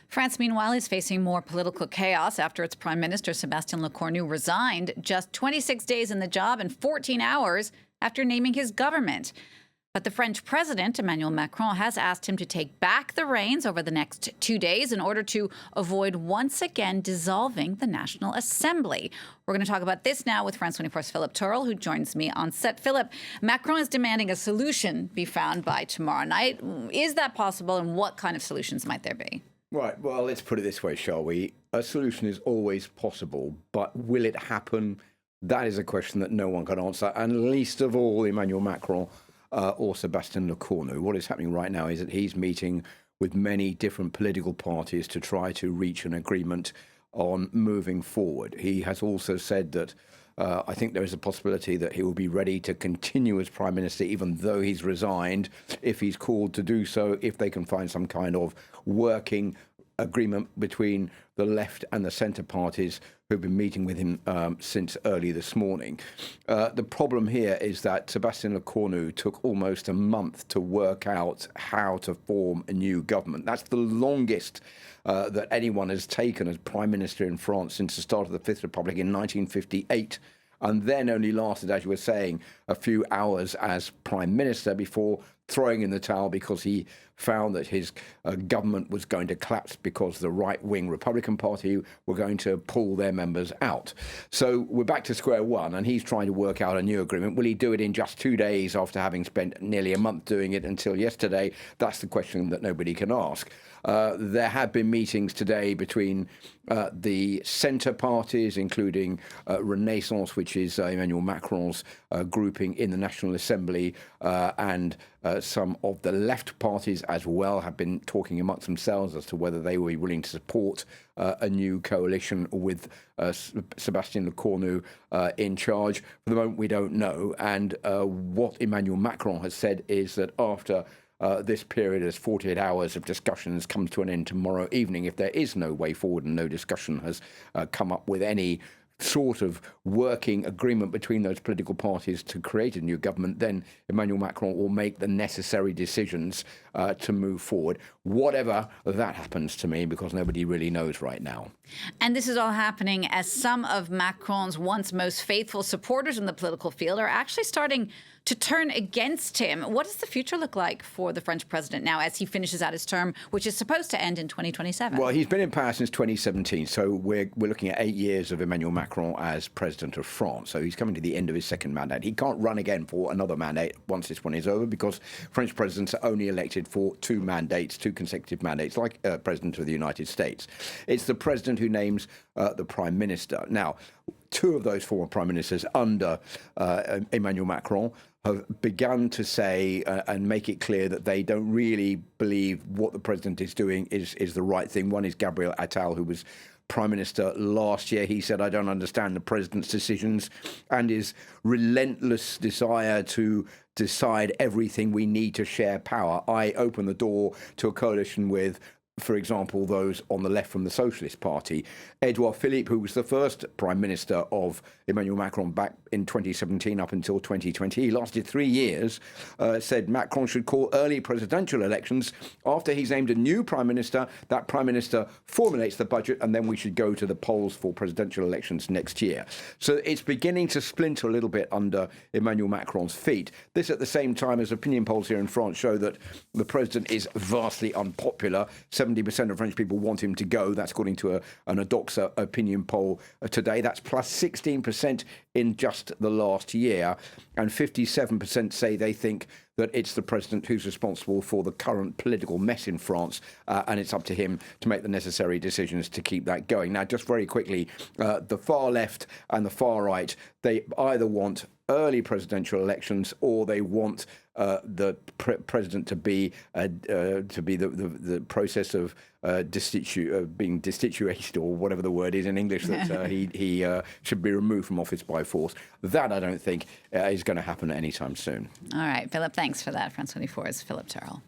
France, meanwhile, is facing more political chaos after its Prime Minister Sebastien Lecornu resigned just 26 days in the job and 14 hours after naming his government. But the French President Emmanuel Macron has asked him to take back the reins over the next 2 days in order to avoid once again dissolving the National Assembly. We're going to talk about this now with France 24's Philip Turle, who joins me on set. Philip, Macron is demanding a solution be found by tomorrow night. Is that possible, and what kind of solutions might there be? Right, well, let's put it this way, shall we? A solution is always possible, but will it happen? That is a question that no one can answer, and least of all Emmanuel Macron or Sebastien Lecornu. What is happening right now is that he's meeting with many different political parties to try to reach an agreement on moving forward. He has also said that I think there is a possibility that he will be ready to continue as Prime Minister, even though he's resigned, if he's called to do so, if they can find some kind of working agreement between the left and the centre parties who've been meeting with him since early this morning. The problem here is that Sebastien Lecornu took almost a month to work out how to form a new government. That's the longest that anyone has taken as Prime Minister in France since the start of the Fifth Republic in 1958. And then only lasted, as you were saying, a few hours as Prime Minister before throwing in the towel because he found that his government was going to collapse because the right-wing Republican Party were going to pull their members out. So we're back to square one, and he's trying to work out a new agreement. Will he do it in just 2 days after having spent nearly a month doing it until yesterday? That's the question that nobody can ask. There have been meetings today between the centre parties, including Renaissance, which is Emmanuel Macron's grouping in the National Assembly, and some of the left parties as well have been talking amongst themselves as to whether they will be willing to support a new coalition with Sebastien Lecornu in charge. For the moment, we don't know. And what Emmanuel Macron has said is that after this period, as 48 hours of discussions comes to an end tomorrow evening, if there is no way forward and no discussion has come up with any sort of working agreement between those political parties to create a new government, then Emmanuel Macron will make the necessary decisions to move forward, whatever that happens to mean, because nobody really knows right now. And this is all happening as some of Macron's once most faithful supporters in the political field are actually starting to turn against him. What does the future look like for the French president now as he finishes out his term, which is supposed to end in 2027? Well, he's been in power since 2017, so we're looking at 8 years of Emmanuel Macron as president of France. So he's coming to the end of his second mandate. He can't run again for another mandate once this one is over, because French presidents are only elected for 2 mandates, 2 consecutive mandates, like President of the United States. It's the president who names the Prime Minister. Now, 2 of those former prime ministers under Emmanuel Macron have begun to say and make it clear that they don't really believe what the president is doing is the right thing. One is Gabriel Attal, who was Prime Minister last year. He said, I don't understand the president's decisions, and his relentless desire to decide everything. We need to share power. I open the door to a coalition with, for example, those on the left from the Socialist Party. Edouard Philippe, who was the first Prime Minister of Emmanuel Macron back in 2017 up until 2020, he lasted 3 years, said Macron should call early presidential elections. After he's named a new Prime Minister, that Prime Minister formulates the budget, and then we should go to the polls for presidential elections next year. So it's beginning to splinter a little bit under Emmanuel Macron's feet. This at the same time as opinion polls here in France show that the president is vastly unpopular. 70% of French people want him to go. That's according to an Adoxa opinion poll today. That's plus 16% in just the last year. And 57% say they think that it's the president who's responsible for the current political mess in France, and it's up to him to make the necessary decisions to keep that going. Now, just very quickly, the far left and the far right, they either want early presidential elections or they want the president to be the process of being destituted, or whatever the word is in English, that he should be removed from office by force. That I don't think is going to happen anytime soon. All right, Philip, thanks for that. France 24's Philip Turle.